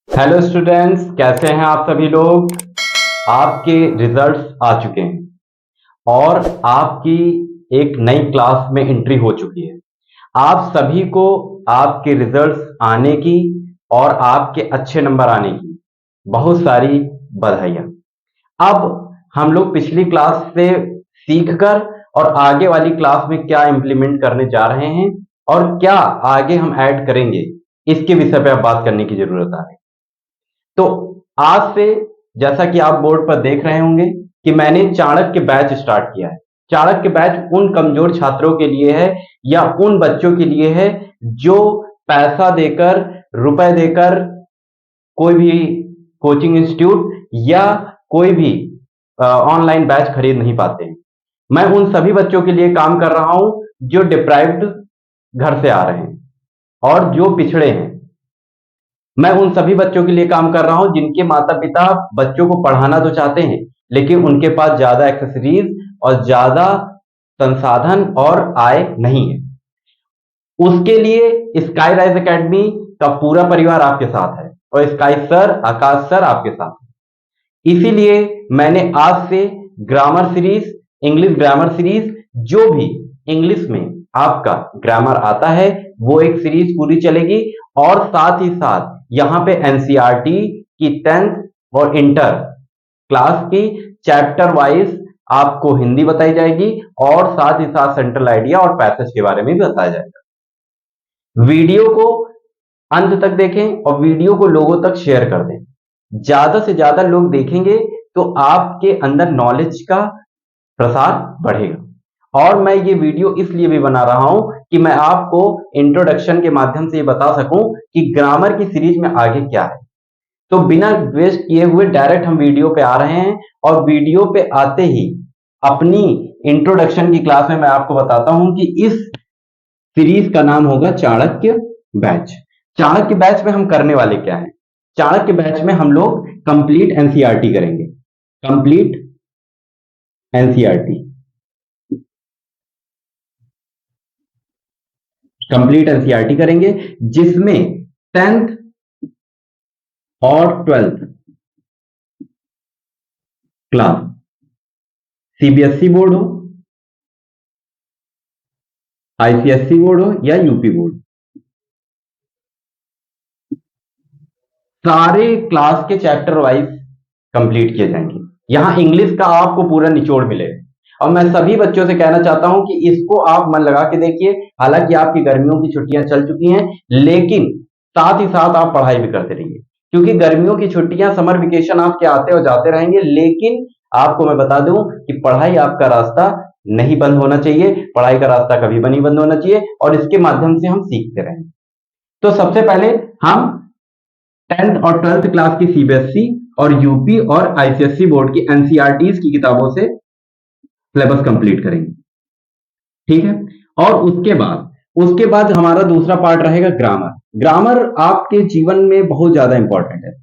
Hello students, कैसे हैं आप सभी लोग। आपके रिजल्ट्स आ चुके हैं और आपकी एक नई क्लास में एंट्री हो चुकी है। आप सभी को आपके रिजल्ट्स आने की और आपके अच्छे नंबर आने की बहुत सारी बधाइयाँ। अब हम लोग पिछली क्लास से सीखकर और आगे वाली क्लास में क्या इंप्लीमेंट करने जा रहे हैं और क्या आगे हम ऐड करेंगे, इसके विषय पे अब बात करने की जरूरत आ रही है। तो आज से, जैसा कि आप बोर्ड पर देख रहे होंगे कि मैंने चाणक्य बैच स्टार्ट किया है। चाणक्य बैच उन कमजोर छात्रों के लिए है या उन बच्चों के लिए है जो पैसा देकर, रुपए देकर कोई भी कोचिंग इंस्टीट्यूट या कोई भी ऑनलाइन बैच खरीद नहीं पाते हैं। मैं उन सभी बच्चों के लिए काम कर रहा हूं जो डिप्राइव्ड घर से आ रहे हैं और जो पिछड़े हैं। मैं उन सभी बच्चों के लिए काम कर रहा हूं जिनके माता पिता बच्चों को पढ़ाना तो चाहते हैं, लेकिन उनके पास ज्यादा एक्सेसरीज और ज्यादा संसाधन और आय नहीं है। उसके लिए स्काई राइज एकेडमी का पूरा परिवार आपके साथ है और स्काई सर, आकाश सर आपके साथ है। इसीलिए मैंने आज से grammar series, English grammar series, जो भी इंग्लिश में आपका ग्रामर आता है वो एक सीरीज पूरी चलेगी और साथ ही साथ यहां पे एनसीईआरटी की 10th और इंटर क्लास की चैप्टर वाइज आपको हिंदी बताई जाएगी और साथ ही साथ सेंट्रल आइडिया और पैसेज के बारे में भी बताया जाएगा। वीडियो को अंत तक देखें और वीडियो को लोगों तक शेयर कर दें। ज्यादा से ज्यादा लोग देखेंगे तो आपके अंदर नॉलेज का प्रसार बढ़ेगा। और मैं ये वीडियो इसलिए भी बना रहा हूं कि मैं आपको इंट्रोडक्शन के माध्यम से ये बता सकूं कि ग्रामर की सीरीज में आगे क्या है। तो बिना वेस्ट किए हुए डायरेक्ट हम वीडियो पे आ रहे हैं और वीडियो पे आते ही अपनी इंट्रोडक्शन की क्लास में मैं आपको बताता हूं कि इस सीरीज का नाम होगा चाणक्य बैच। चाणक्य बैच में हम करने वाले क्या है? चाणक्य बैच में हम लोग कंप्लीट एनसीईआरटी करेंगे। कंप्लीट एनसीईआरटी, कंप्लीट एनसीईआरटी करेंगे जिसमें 10th और 12th क्लास सीबीएसई बोर्ड हो, आईसीएसई बोर्ड हो या यूपी बोर्ड, सारे क्लास के चैप्टर वाइज कंप्लीट किए जाएंगे। यहां इंग्लिश का आपको पूरा निचोड़ मिलेगा और मैं सभी बच्चों से कहना चाहता हूं कि इसको आप मन लगा के देखिए। हालांकि आपकी गर्मियों की छुट्टियां चल चुकी हैं, लेकिन साथ ही साथ आप पढ़ाई भी करते रहिए, क्योंकि गर्मियों की छुट्टियां, समर वेकेशन आपके आते और जाते रहेंगे। लेकिन आपको मैं बता दूं कि पढ़ाई आपका रास्ता नहीं बंद होना चाहिए, पढ़ाई का रास्ता कभी भी नहीं बंद होना चाहिए और इसके माध्यम से हम सीखते रहेंगे। तो सबसे पहले हम 10th और 12th क्लास की सीबीएसई और यूपी और आईसीएसई बोर्ड की एनसीईआरटीज की किताबों से सिलेबस कंप्लीट करेंगे, ठीक है। और उसके बाद हमारा दूसरा पार्ट रहेगा ग्रामर। ग्रामर आपके जीवन में बहुत ज्यादा इंपॉर्टेंट है।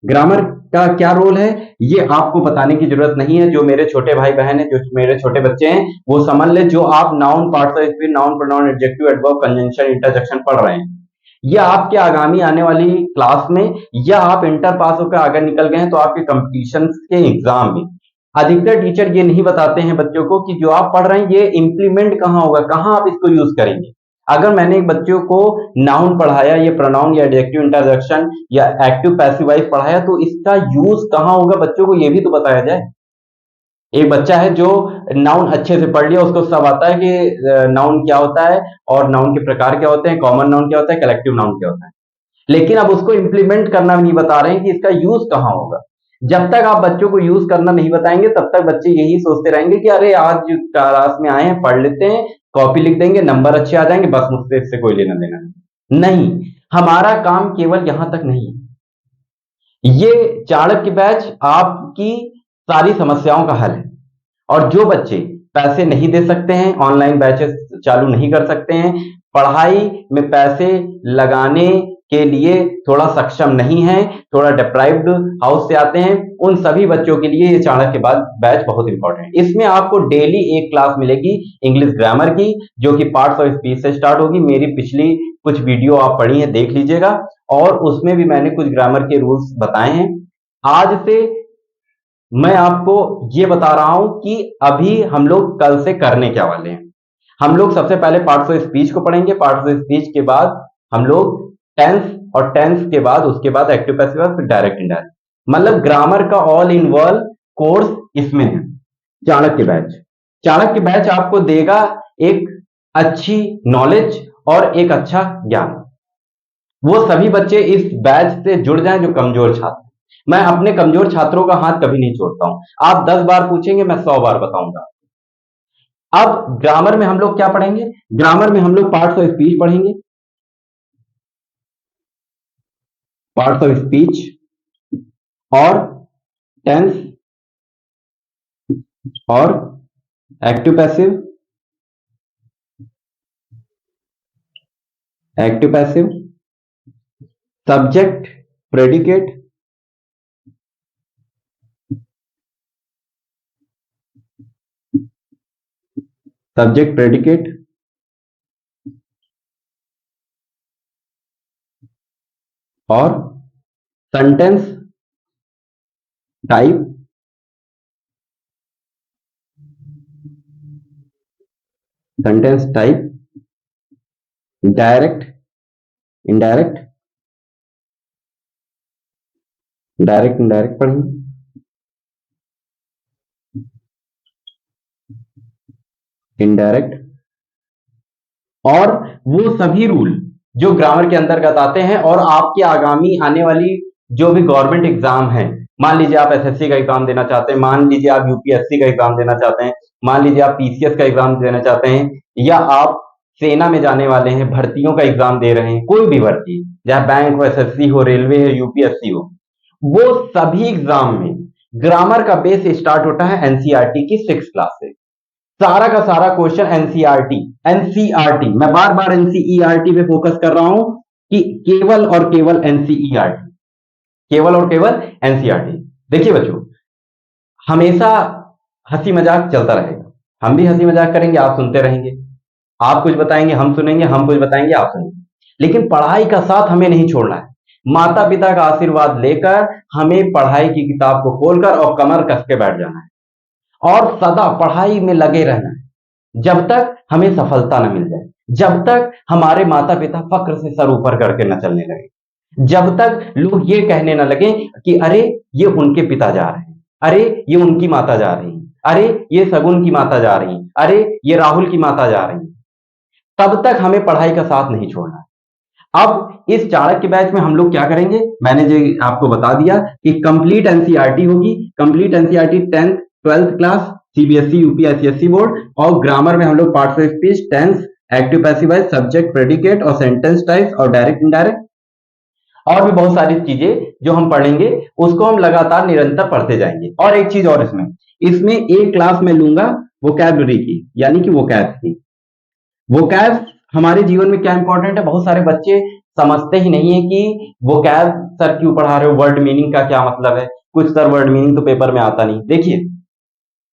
ग्रामर का क्या रोल है ये आपको बताने की जरूरत नहीं है। जो मेरे छोटे भाई बहन है, जो मेरे छोटे बच्चे हैं, वो समझ ले। जो आप noun, parts of speech, noun, pronoun, adjective, adverb, conjunction, interjection पढ़ रहे हैं, ये आपके आगामी आने वाली क्लास में, या आप इंटर पास होकर आगे निकल गए हैं तो आपके कंपटीशन के एग्जाम में अधिकतर टीचर ये नहीं बताते हैं बच्चों को कि जो आप पढ़ रहे हैं ये इंप्लीमेंट कहां होगा, कहां आप इसको यूज करेंगे। अगर मैंने एक बच्चों को नाउन पढ़ाया, ये प्रोनाउन या एडजेक्टिव, इंटरजेक्शन या एक्टिव पैसिव वॉइस पढ़ाया, तो इसका यूज कहां होगा बच्चों को ये भी तो बताया जाए। एक बच्चा है जो नाउन अच्छे से पढ़ लिया, उसको सब आता है कि नाउन क्या होता है और नाउन के प्रकार क्या होते हैं, कॉमन नाउन क्या होता है, कलेक्टिव नाउन क्या होता है, लेकिन अब उसको इंप्लीमेंट करना नहीं बता रहे हैं कि इसका यूज कहां होगा। जब तक आप बच्चों को यूज करना नहीं बताएंगे तब तक बच्चे यही सोचते रहेंगे कि अरे आज क्लास में आए हैं, पढ़ लेते हैं, कॉपी लिख देंगे, नंबर अच्छे आ जाएंगे, बस मुझसे इससे कोई लेना देना नहीं। हमारा काम केवल यहां तक नहीं है। ये चाणक्य बैच आपकी सारी समस्याओं का हल है। और जो बच्चे पैसे नहीं दे सकते हैं, ऑनलाइन बैचेस चालू नहीं कर सकते हैं, पढ़ाई में पैसे लगाने के लिए थोड़ा सक्षम नहीं है, थोड़ा डिप्राइव्ड हाउस से आते हैं, उन सभी बच्चों के लिए ये चाणक्य बैच बहुत इंपॉर्टेंट है। इसमें आपको डेली एक क्लास मिलेगी इंग्लिश ग्रामर की, जो कि पार्ट्स ऑफ स्पीच से स्टार्ट होगी। मेरी पिछली कुछ वीडियो आप पढ़ी हैं, देख लीजिएगा, और उसमें भी मैंने कुछ ग्रामर के रूल्स बताए हैं। आज से मैं आपको ये बता रहा हूं कि अभी हम लोग कल से करने क्या वाले हैं। हम लोग सबसे पहले पार्ट्स ऑफ स्पीच को पढ़ेंगे। पार्ट्स ऑफ स्पीच के बाद हम लोग टेंस, और टेंस के बाद उसके बाद एक्टिव पैसिव, फिर डायरेक्ट इनडायरेक्ट, मतलब ग्रामर का ऑल इन वन कोर्स इसमें है। चाणक्य बैच, चाणक्य बैच आपको देगा एक अच्छी नॉलेज और एक अच्छा ज्ञान। वो सभी बच्चे इस बैच से जुड़ जाएं जो कमजोर छात्र। मैं अपने कमजोर छात्रों का हाथ कभी नहीं छोड़ता हूं। आप 10 बार पूछेंगे, मैं 100 बार बताऊंगा। अब ग्रामर में हम लोग क्या पढ़ेंगे? ग्रामर में हम लोग पार्ट्स ऑफ स्पीच पढ़ेंगे, पार्ट्स ऑफ स्पीच और टेंस और active passive, active passive, subject predicate, subject predicate और sentence type, sentence type, direct indirect, direct indirect पढ़ेंगे, इनडायरेक्ट, और वो सभी रूल जो ग्रामर के अंतर्गत आते हैं और आपके आगामी आने वाली जो भी गवर्नमेंट एग्जाम है, मान लीजिए आप एसएससी का एग्जाम देना चाहते हैं, मान लीजिए आप यूपीएससी का एग्जाम देना चाहते हैं, मान लीजिए आप पीसीएस का एग्जाम देना चाहते हैं, या आप सेना में जाने वाले हैं, भर्तियों का एग्जाम दे रहे हैं, कोई भी भर्ती, चाहे बैंक हो, एसएससी हो, रेलवे हो, यूपीएससी हो, वो सभी एग्जाम में ग्रामर का बेस स्टार्ट होता है एनसीईआरटी की 6th क्लास से। सारा का सारा क्वेश्चन एनसीईआरटी, एनसीईआरटी, मैं बार बार एनसीईआरटी पे फोकस कर रहा हूं कि केवल और केवल एनसीईआरटी, केवल और केवल एनसीईआरटी। देखिए बच्चों, हमेशा हंसी मजाक चलता रहेगा, हम भी हंसी मजाक करेंगे, आप सुनते रहेंगे, आप कुछ बताएंगे हम सुनेंगे, हम कुछ बताएंगे आप सुनेंगे, लेकिन पढ़ाई का साथ हमें नहीं छोड़ना है। माता पिता का आशीर्वाद लेकर हमें पढ़ाई की किताब को खोलकर और कमर कस के बैठ जाना है और सदा पढ़ाई में लगे रहना है जब तक हमें सफलता न मिल जाए, जब तक हमारे माता पिता फक्र से सर ऊपर करके न चलने लगे, जब तक लोग ये कहने न लगे कि अरे ये उनके पिता जा रहे हैं, अरे ये उनकी माता जा रही है, अरे ये सगुन की माता जा रही है, अरे ये राहुल की माता जा रही है, तब तक हमें पढ़ाई का साथ नहीं छोड़ना है। अब इस चाणक्य बैच में हम लोग क्या करेंगे, मैंने जो आपको बता दिया कि कंप्लीट एनसीईआरटी होगी, complete NCERT 10th 12th class, CBSE, UP, ICSE board, और ग्रामर में हम लोग parts of speech, tense, active passive, subject predicate और सेंटेंस टाइप्स और डायरेक्ट इनडायरेक्ट, और भी बहुत सारी चीजें जो हम पढ़ेंगे, उसको हम लगातार निरंतर पढ़ते जाएंगे। और एक चीज और, इसमें एक क्लास में लूंगा वोकैबुलरी की, यानी कि वोकैब्स की। वोकैब्स हमारे जीवन में क्या इंपॉर्टेंट है, बहुत सारे बच्चे समझते ही नहीं है कि वोकैब सर क्यों पढ़ा रहे हो, वर्ड मीनिंग का क्या मतलब है, कुछ सर वर्ड मीनिंग तो पेपर में आता नहीं। देखिए,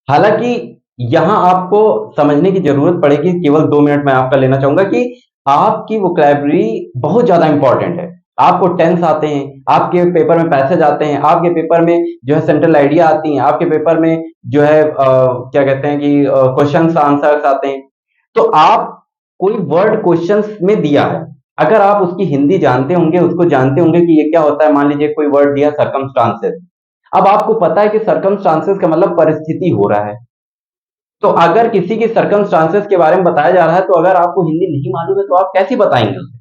हालांकि यहां आपको समझने की जरूरत पड़ेगी, केवल 2 मिनट मैं आपका लेना चाहूंगा कि आपकी वोकैबुलरी बहुत ज्यादा इंपॉर्टेंट है। आपको टेंस आते हैं, आपके पेपर में पैसेज आते हैं, आपके पेपर में जो है सेंट्रल आइडिया आती हैं, आपके पेपर में जो है क्या कहते हैं कि क्वेश्चंस आंसर्स आते हैं। तो आप कोई वर्ड क्वेश्चंस में दिया है, अगर आप उसकी हिंदी जानते होंगे, उसको जानते होंगे कि ये क्या होता है, मान लीजिए कोई वर्ड दिया सर्कमस्टांसेस, अब आपको पता है कि सर्कमस्टांसेस का मतलब परिस्थिति हो रहा है, तो अगर किसी की सर्कमस्टांसेस के बारे में बताया जा रहा है, तो अगर आपको हिंदी नहीं मालूम है तो आप कैसे बताएंगे उसे?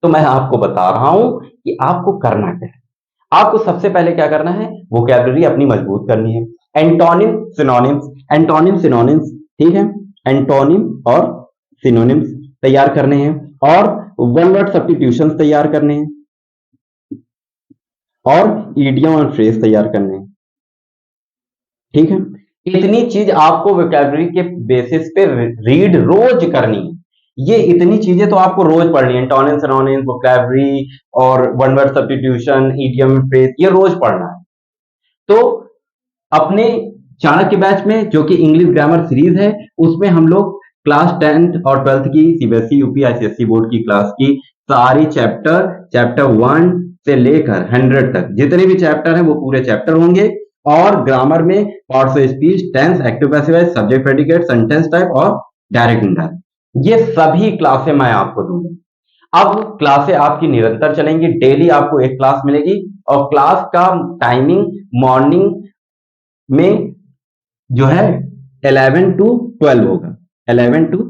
तो मैं आपको बता रहा हूं कि आपको करना क्या है। आपको सबसे पहले क्या करना है, वोकैबुलरी अपनी मजबूत करनी है। एंटोनिम सिनोनिम्स, एंटोनिम सिनोनिम्स, ठीक है, एंटोनिम और सिनोनिम्स तैयार करने हैं, और वन वर्ड सब्स्टिट्यूशंस तैयार करने हैं, और इडियम और फ्रेज तैयार करने हैं। ठीक है, इतनी चीज आपको वोकैबुलरी के बेसिस पे रीड रोज करनी है। ये इतनी चीजें तो आपको रोज पढ़नी है, एंटोनिम सिनोनिम्स, वोकैबुलरी और one word substitution, idiom, phrase, ये रोज पढ़ना है। तो अपने चाणक्य बैच में जो कि इंग्लिश ग्रामर सीरीज है, उसमें हम लोग क्लास 10th और 12th की सीबीएसई यूपी आईसीएसई बोर्ड की क्लास की सारी चैप्टर 1 से लेकर 100 तक जितने भी चैप्टर हैं वो पूरे चैप्टर होंगे। और ग्रामर में parts of speech, tense, active passive voice, subject predicate, sentence type और डायरेक्ट इंडायरेक्ट, ये सभी क्लासें मैं आपको दूंगा। अब क्लासें आपकी निरंतर चलेंगी, डेली आपको एक क्लास मिलेगी और क्लास का टाइमिंग मॉर्निंग में जो है 11 to 12 होगा। 11 to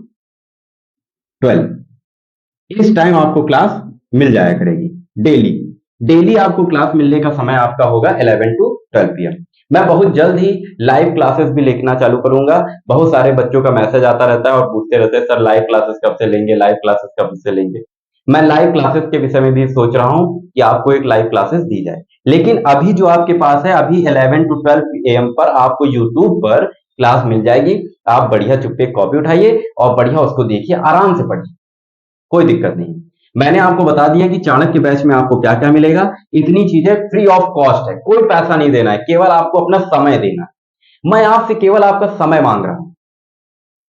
12 इस टाइम आपको क्लास मिल जाया करेगी। डेली आपको क्लास मिलने का समय आपका होगा 11 to 12 PM। मैं बहुत जल्द ही लाइव क्लासेस भी लेना चालू करूंगा। बहुत सारे बच्चों का मैसेज आता रहता है और पूछते रहते हैं, सर लाइव क्लासेस कब से लेंगे, लाइव क्लासेस कब से लेंगे। मैं लाइव क्लासेस के विषय में भी सोच रहा हूं कि आपको एक लाइव क्लासेस दी जाए। लेकिन अभी जो आपके पास है, अभी 11 to 12 AM पर आपको यूट्यूब पर क्लास मिल जाएगी। आप बढ़िया चुप्पे कॉपी उठाइए और बढ़िया उसको देखिए, आराम से पढ़िए, कोई दिक्कत नहीं। मैंने आपको बता दिया कि चाणक्य बैच में आपको क्या क्या मिलेगा। इतनी चीजें फ्री ऑफ कॉस्ट है, कोई पैसा नहीं देना है, केवल आपको अपना समय देना है। मैं आपसे केवल आपका समय मांग रहा हूं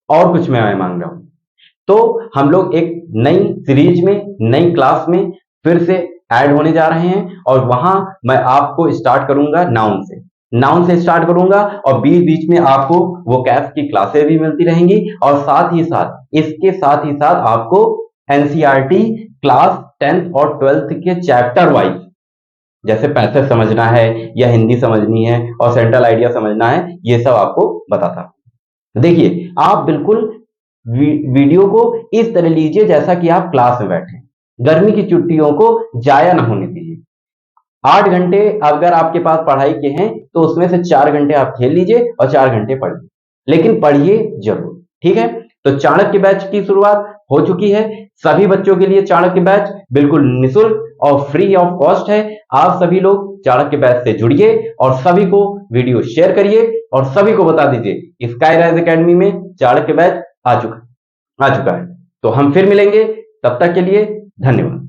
और कुछ मैं मांग रहा हूं। तो हम लोग एक नई सीरीज में, नई क्लास में फिर से ऐड होने जा रहे हैं और वहां मैं आपको स्टार्ट करूंगा नाउन से स्टार्ट करूंगा और बीच बीच में आपको वो कैफ की क्लासेस भी मिलती रहेंगी और साथ ही साथ आपको एनसीईआरटी क्लास 10th और 12th के चैप्टर वाइज, जैसे पैसेज समझना है या हिंदी समझनी है और सेंट्रल आइडिया समझना है, ये सब आपको बताता। देखिए, आप बिल्कुल वीडियो को इस तरह लीजिए जैसा कि आप क्लास में बैठे। गर्मी की छुट्टियों को जाया ना होने दीजिए। 8 घंटे अगर आपके पास पढ़ाई के हैं तो उसमें से 4 घंटे आप खेल लीजिए और 4 घंटे पढ़िए, लेकिन पढ़िए जरूर, ठीक है। तो चाणक्य बैच की शुरुआत हो चुकी है। सभी बच्चों के लिए चाणक्य बैच बिल्कुल निःशुल्क और फ्री ऑफ कॉस्ट है। आप सभी लोग चाणक्य बैच से जुड़िए और सभी को वीडियो शेयर करिए और सभी को बता दीजिए स्काईराइज एकेडमी में चाणक्य बैच आ चुका है। तो हम फिर मिलेंगे, तब तक के लिए धन्यवाद।